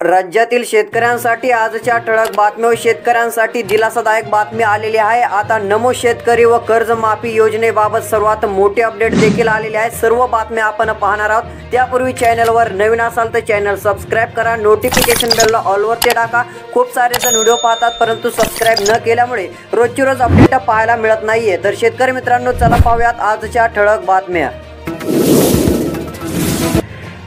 राज्यातील शेतकऱ्यांसाठी आजच्या ठळक बातम्या व शेतकऱ्यांसाठी दिलासादायक बातमी आलेली आहे। आता नमो शेतकरी व कर्जमाफी योजनेबाबत सर्वात मोठे अपडेट देखील आलेले आहेत। सर्व बातम्या आपण पाहणार आहोत। त्यापूर्वी चॅनलवर नवीन असाल तर चॅनल सबस्क्राइब करा, नोटिफिकेशन बेलला ऑल वरती टाका। खूप सारे जण व्हिडिओ पाहतात परंतु सबस्क्राइब न केल्यामुळे रोजची रोज अपडेट पाहायला मिळत नाहीये। तर शेतकरी मित्रांनो, चला पाहूयात आजच्या ठळक बातम्या।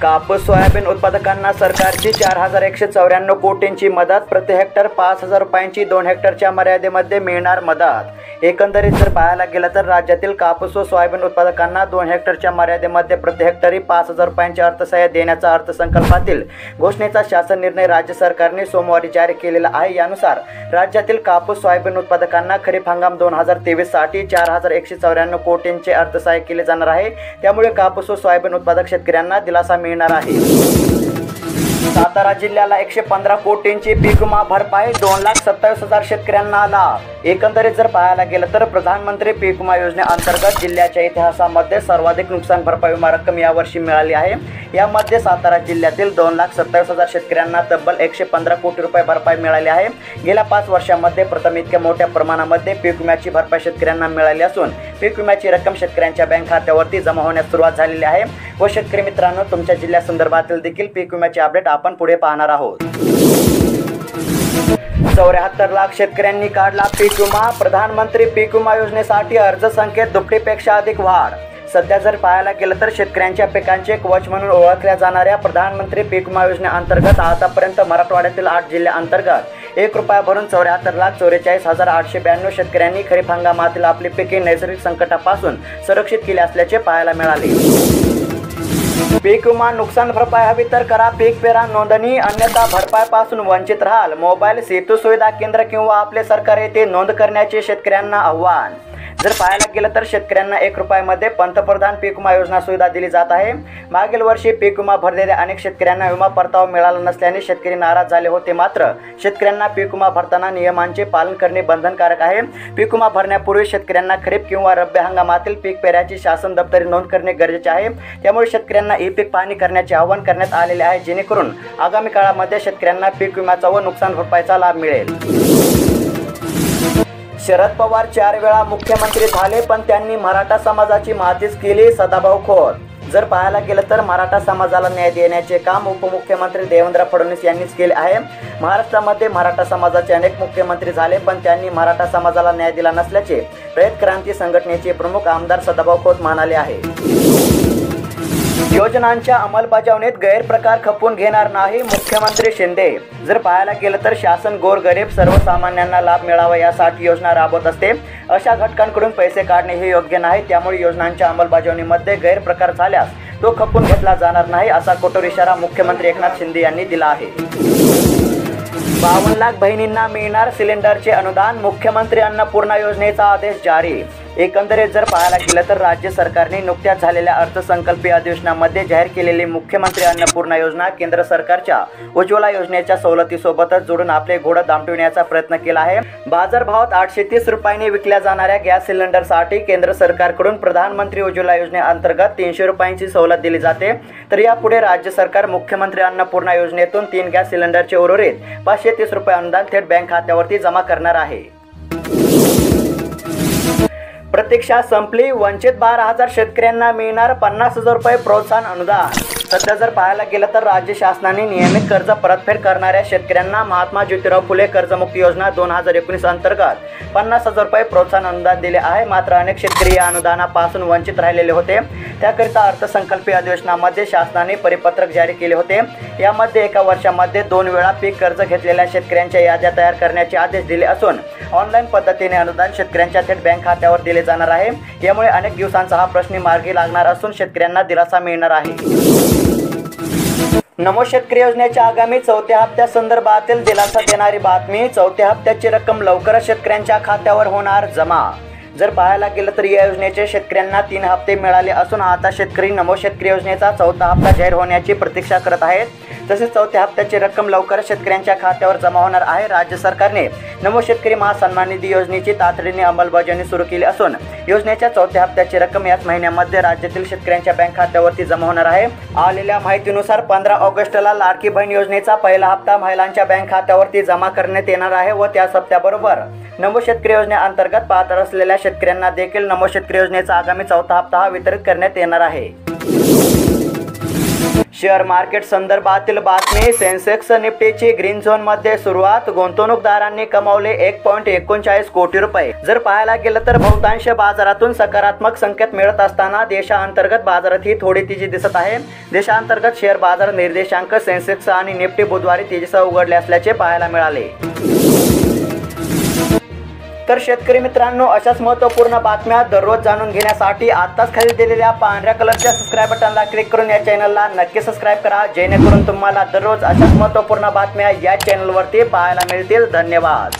कापूस सोयाबीन उत्पादकांना सरकारची 4194 कोटींची मदत, प्रति हेक्टर 5000 रुपयांची 2 हेक्टरच्या मर्यादेमध्ये मिळणार मदत। एकंदरीत जर पाहायला गेलं तर राज्यातील कापूस व सोयाबीन उत्पादकांना 2 हेक्टरच्या मर्यादेमध्ये प्रति हेक्टरी 5000 रुपयांचे अर्थसहाय्य देण्याचा अर्थसंकल्पातील घोषणेचा शासन निर्णय राज्य सरकारने सोमवारी जारी केलेला आहे। यानुसार राज्यातील कापूस सोयाबीन उत्पादकांना खरीप हंगाम 2023 साठी 4194 कोटींचे अर्थसहाय्य केले जाणार आहे। त्यामुळे कापूस व सोयाबीन उत्पादक शेतकऱ्यांना दिलासा मिळणार आहे। सातारा जिल्ह्याला 115 कोटींची पीक विमा भरपाई, 2,27,000 शेतकऱ्यांना लाभ। एकंदरीत जर पाहायला गेलं तर प्रधानमंत्री पीक विमा योजनेअंतर्गत जिल्ह्याच्या इतिहासामध्ये सर्वाधिक नुकसान भरपाई विमा रक्कम यावर्षी मिळाली आहे। यामध्ये सातारा जिल्ह्यातील 2,27,000 शेतकऱ्यांना तब्बल 115 कोटी रुपये भरपाई मिळाली आहे। गेल्या 5 वर्षांमध्ये प्रथम इतक्या मोठ्या प्रमाणामध्ये पीक विम्याची भरपाई शेतकऱ्यांना मिळाली असून पीक विम्याची रक्कम शेतकऱ्यांच्या बँक खात्यावरती जमा होण्यास सुरुवात झालेली आहे। व शेतकरी मित्रांनो, तुमच्या जिल्ह्यासंदर्भातील देखील पीक विम्याचे अपडेट आपण पुढे पाहणार आहोत। 74 लाख शेतकऱ्यांनी काढला पीक विमा, प्रधानमंत्री पीक विमा योजनेसाठी अर्ज संख्येत दुपटीपेक्षा अधिक वाढ। सध्या जर पाहायला गेलं तर शेतकऱ्यांच्या पिकांचे कवच म्हणून ओळखल्या जाणाऱ्या प्रधानमंत्री पीक विमा योजनेअंतर्गत आतापर्यंत मराठवाड्यातील 8 जिल्ह्यांतर्गत 1 रुपया भरून 74,44,892 शेतकऱ्यांनी खरीप हंगामातील आपली पिके नैसर्गिक संकटापासून सुरक्षित केली असल्याचे पाहायला मिळाले। पीक विमा नुकसान भरपाई हवी तर करा पीक पेरा नोंदणी, अन्यथा भरपाईपासून वंचित राहाल। मोबाईल सेतू सुविधा केंद्र किंवा आपले सरकार येथे नोंद करण्याचे शेतकऱ्यांना आव्हान। जर पाहायला गेलं तर शेतकऱ्यांना 1 रुपयामध्ये पंतप्रधान पीक विमा योजना सुविधा दिली जात आहे। मागील वर्षी पीक विमा भरलेल्या अनेक शेतकऱ्यांना विमा परतावा मिळाला नसल्याने शेतकरी नाराज झाले होते। मात्र शेतकऱ्यांना पीक विमा भरताना नियमांचे पालन करणे बंधनकारक आहे। पीक विमा भरण्यापूर्वी शेतकऱ्यांना खरीप किंवा रब्बी हंगामातील पीक पेऱ्याची शासन दप्तरी नोंद करणे गरजेचे आहे। त्यामुळे शेतकऱ्यांना ई-पीक पाहणी करण्याचे आवाहन करण्यात आलेले आहे, जेणेकरून आगामी काळामध्ये शेतकऱ्यांना पीक विम्याचा व नुकसान भरपाईचा लाभ मिळेल। शरद पवार 4 वेळा मुख्यमंत्री झाले पण त्यांनी मराठा समाजाची मातीच केली, सदाभाऊ खोत। जर पाहायला गेलं तर मराठा समाजाला न्याय देण्याचे काम उपमुख्यमंत्री देवेंद्र फडणवीस यांनीच केले आहे। महाराष्ट्रामध्ये मराठा समाजाचे अनेक मुख्यमंत्री झाले पण त्यांनी मराठा समाजाला न्याय दिला नसल्याचे रयत क्रांती संघटनेचे प्रमुख आमदार सदाभाऊ खोत म्हणाले आहे। योजनांच्या अंमलबजावणीत गैरप्रकार खपवून घेणार नाही, मुख्यमंत्री शिंदे। जर पाहायला गेलं तर शासन गोरगरीब सर्वसामान्यांना लाभ मिळावा यासाठी योजना राबवत असते। अशा घटकांकडून पैसे काढणे हे योग्य नाही। त्यामुळे योजनांच्या अंमलबजावणीमध्ये गैरप्रकार झाल्यास तो खपवून घेतला जाणार नाही, असा कठोर इशारा मुख्यमंत्री एकनाथ शिंदे यांनी दिला आहे। 52 लाख बहिणींना मिळणार सिलेंडरचे अनुदान, मुख्यमंत्री अन्नपूर्णा योजनेचा आदेश जारी। एकंदरीत जर पाहायला गेलं तर राज्य सरकारने नुकत्याच झालेल्या अर्थसंकल्पीय अधिवेशनामध्ये जाहीर केलेली मुख्यमंत्री अन्नपूर्णा योजना केंद्र सरकारच्या उज्ज्वला योजनेच्या सवलतीसोबतच जोडून आपले घोडं दामटविण्याचा प्रयत्न केला आहे। बाजारभावात 830 रुपयांनी विकल्या जाणाऱ्या गॅस सिलेंडरसाठी केंद्र सरकारकडून प्रधानमंत्री उज्ज्वला योजनेअंतर्गत 300 रुपयांची सवलत दिली जाते। तर यापुढे राज्य सरकार मुख्यमंत्री अन्नपूर्णा योजनेतून 3 गॅस सिलेंडरचे उर्वरित 530 रुपये अनुदान थेट बँक खात्यावरती जमा करणार आहे। प्रतीक्षा संपली, वंचित 12,000 शेतकऱ्यांना मिळणार 50,000 रुपये प्रोत्साहन अनुदान। सध्या जर पाहायला गेलं तर राज्य शासनाने नियमित कर्ज परतफेड करणाऱ्या शेतकऱ्यांना महात्मा ज्योतिराव फुले कर्जमुक्ती योजना 2019 अंतर्गत 50,000 रुपये प्रोत्साहन अनुदान दिले आहे। मात्र अनेक शेतकरी या अनुदानापासून वंचित राहिलेले होते। त्याकरिता अर्थसंकल्पीय अधिवेशनामध्ये शासनाने परिपत्रक जारी केले होते। यामध्ये एका वर्षामध्ये 2 वेळा पीक कर्ज घेतलेल्या शेतकऱ्यांच्या याद्या तयार करण्याचे आदेश दिले असून ऑनलाईन पद्धतीने अनुदान शेतकऱ्यांच्या थेट बँक खात्यावर दिले जाणार आहे। यामुळे अनेक दिवसांचा हा प्रश्न मार्गी लागणार असून शेतकऱ्यांना दिलासा मिळणार आहे। नमो शेतकरी योजनेच्या आगामी 4थ्या हप्त्यासंदर्भातील दिलासा देणारी बातमी, 4थ्या हप्त्याची रक्कम लवकरच शेतकऱ्यांच्या खात्यावर होणार जमा। जर पाहायला गेलं तर या योजनेचे शेतकऱ्यांना 3 हप्ते मिळाले असून आता शेतकरी नमो शेतकरी योजनेचा 4था हप्ता जाहीर होण्याची प्रतीक्षा करत आहेत। तसेच 4थ्या हप्त्याची रक्कम लवकरच शेतकऱ्यांच्या खात्यावर जमा होणार आहे। राज्य सरकारने नमो शेतकरी महासन्मान निधी योजनेची तातडीने अंमलबजावणी सुरू केली असून योजनेच्या 4थ्या हप्त्याची रक्कम याच महिन्यामध्ये राज्यातील शेतकऱ्यांच्या बँक खात्यावरती जमा होणार आहे। आलेल्या माहितीनुसार 15 ऑगस्टला लाडकी बहीण योजनेचा पहिला हप्ता महिलांच्या बँक खात्यावरती जमा करण्यात येणार आहे व त्याच हप्त्याबरोबर नमो शेतकरी योजनेअंतर्गत पात्र असलेल्या शेतकऱ्यांना देखील नमो शेतकरी योजनेचा आगामी 4था हप्ता वितरित करण्यात येणार आहे। शेअर मार्केट संदर्भातील बातमी। सेन्सेक्स निफ्टीची ग्रीन झोन मध्ये सुरुवात, गुंतवणूकदारांनी कमावले 1.39 कोटी रुपये। जर पाहायला गेलं तर बहुतांश बाजारातून सकारात्मक संकेत मिळत असताना देशांतर्गत बाजारात ही थोडी तेजी दिसत आहे। देशांतर्गत शेअर बाजार निर्देशांक सेन्सेक्स आणि निफ्टी बुधवारी तेजीसह उघडले असल्याचे पाहायला मिळाले। तर शेतकरी मित्रांनो, अशाच महत्त्वपूर्ण बातम्या दररोज जाणून घेण्यासाठी आताच खाली दिलेल्या पांढऱ्या कलरच्या सबस्क्राईब बटनला क्लिक करून या चॅनलला नक्की सबस्क्राईब करा, जेणेकरून तुम्हाला दररोज अशाच महत्त्वपूर्ण बातम्या या चॅनलवरती पाहायला मिळतील। धन्यवाद।